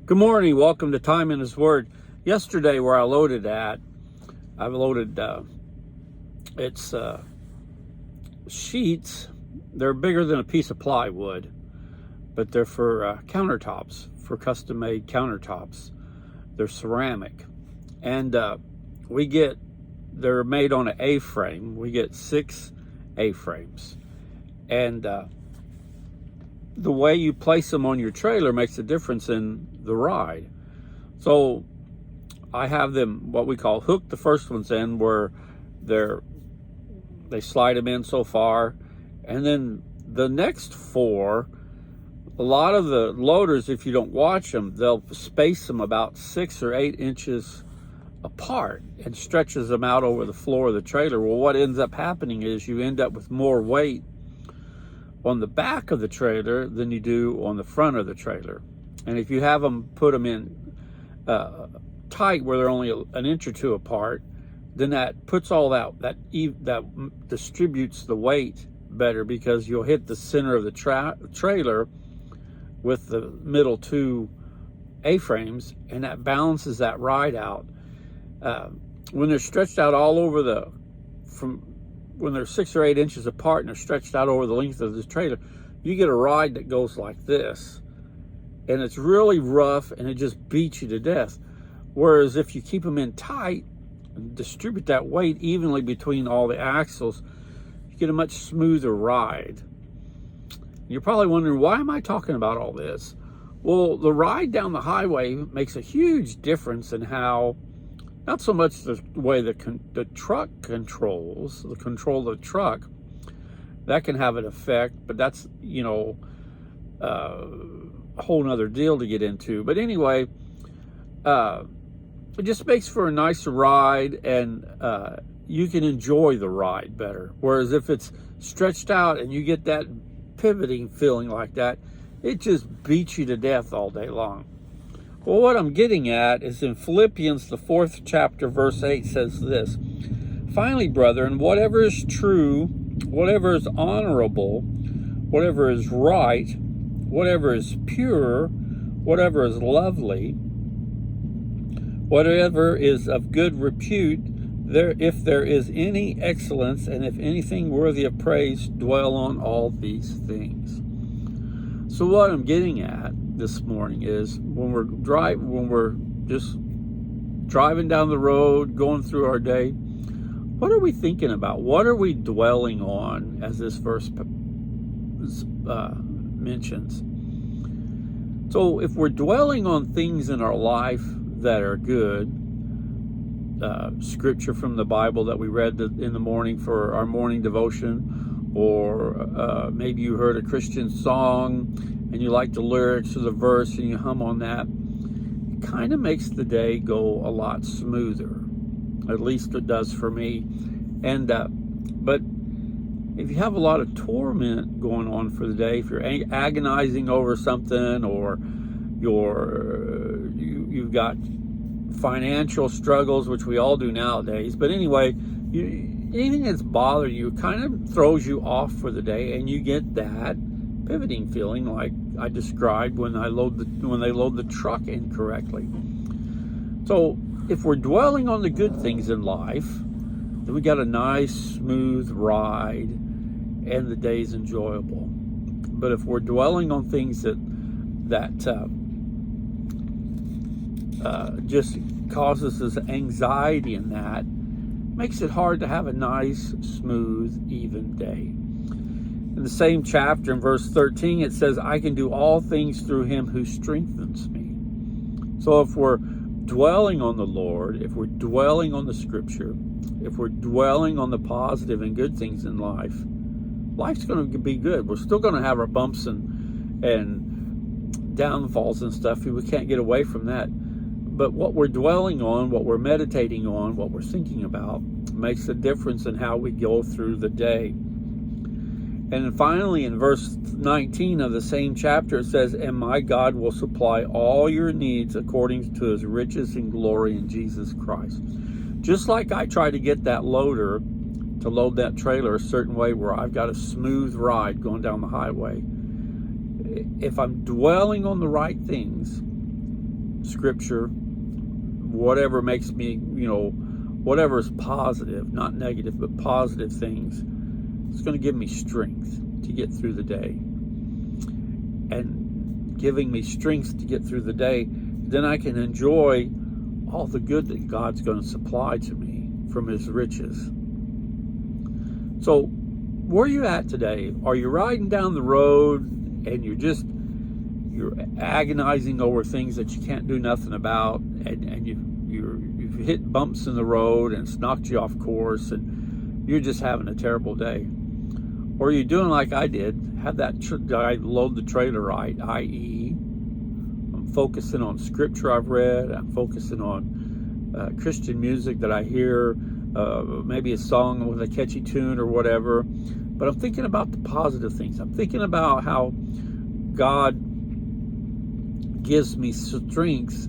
Good morning. Welcome to Time in His Word. Yesterday, where I loaded at, I've loaded it's sheets. They're bigger than a piece of plywood, but they're for countertops, for custom-made countertops. They're ceramic, and they're made on an A-frame. We get 6 A-frames, and the way you place them on your trailer makes a difference in the ride. So I have them what we call hooked. The first ones in where they slide them in so far, and then the next 4, a lot of the loaders, if you don't watch them, they'll space them about 6 or 8 inches apart and stretches them out over the floor of the trailer. Well, what ends up happening is you end up with more weight on the back of the trailer than you do on the front of the trailer. And if you have them put them in tight where they're only an inch or 2 apart, then that puts all that distributes the weight better, because you'll hit the center of the trailer with the middle 2 A-frames, and that balances that ride out. When they're stretched out all over when they're 6 or 8 inches apart and they're stretched out over the length of the trailer, you get a ride that goes like this. And it's really rough and it just beats you to death. Whereas if you keep them in tight and distribute that weight evenly between all the axles, you get a much smoother ride. You're probably wondering, why am I talking about all this? Well, the ride down the highway makes a huge difference in how, not so much the way the truck controls, the control of the truck, that can have an effect, but that's, a whole nother deal to get into. But anyway, it just makes for a nicer ride, and you can enjoy the ride better. Whereas if it's stretched out and you get that pivoting feeling like that, it just beats you to death all day long. Well, what I'm getting at is in Philippians, the 4th chapter, verse 8 says this: "Finally, brethren, whatever is true, whatever is honorable, whatever is right, whatever is pure, whatever is lovely, whatever is of good repute, if there is any excellence, and if anything worthy of praise, dwell on all these things." So what I'm getting at this morning is, when we're just driving down the road, going through our day, what are we thinking about? What are we dwelling on, as this verse mentions? So if we're dwelling on things in our life that are good, scripture from the Bible that we read in the morning for our morning devotion, or maybe you heard a Christian song and you like the lyrics of the verse and you hum on that, it kind of makes the day go a lot smoother. At least it does for me. And but if you have a lot of torment going on for the day, if you're agonizing over something, or you've got financial struggles, which we all do nowadays, but anyway, anything that's bothering you kind of throws you off for the day, and you get that pivoting feeling like I described when they load the truck incorrectly. So if we're dwelling on the good things in life, then we got a nice smooth ride and the day's enjoyable. But if we're dwelling on things that just causes us anxiety, and that makes it hard to have a nice, smooth, even day. In the same chapter, in verse 13, it says, "I can do all things through him who strengthens me." So if we're dwelling on the Lord, if we're dwelling on the scripture, if we're dwelling on the positive and good things in life, life's going to be good. We're still going to have our bumps and downfalls and stuff. We can't get away from that. But what we're dwelling on, what we're meditating on, what we're thinking about makes a difference in how we go through the day. And then finally, in verse 19 of the same chapter, it says, "And my God will supply all your needs according to his riches and glory in Jesus Christ." Just like I try to get that loader to load that trailer a certain way where I've got a smooth ride going down the highway, if I'm dwelling on the right things, Scripture, whatever makes me, whatever is positive, not negative, but positive things. It's going to give me strength to get through the day. And giving me strength to get through the day, then I can enjoy all the good that God's going to supply to me from His riches. So, where are you at today? Are you riding down the road and you're agonizing over things that you can't do nothing about, and you've hit bumps in the road and it's knocked you off course and you're just having a terrible day? Or are you doing like I did, have that guy load the trailer right, i.e., I'm focusing on Scripture I've read, I'm focusing on Christian music that I hear, maybe a song with a catchy tune or whatever, but I'm thinking about the positive things. I'm thinking about how God gives me strength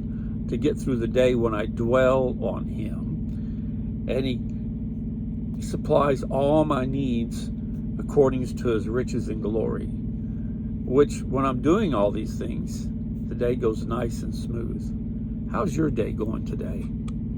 to get through the day when I dwell on Him, and He supplies all my needs according to His riches and glory, which when I'm doing all these things, the day goes nice and smooth. How's your day going today?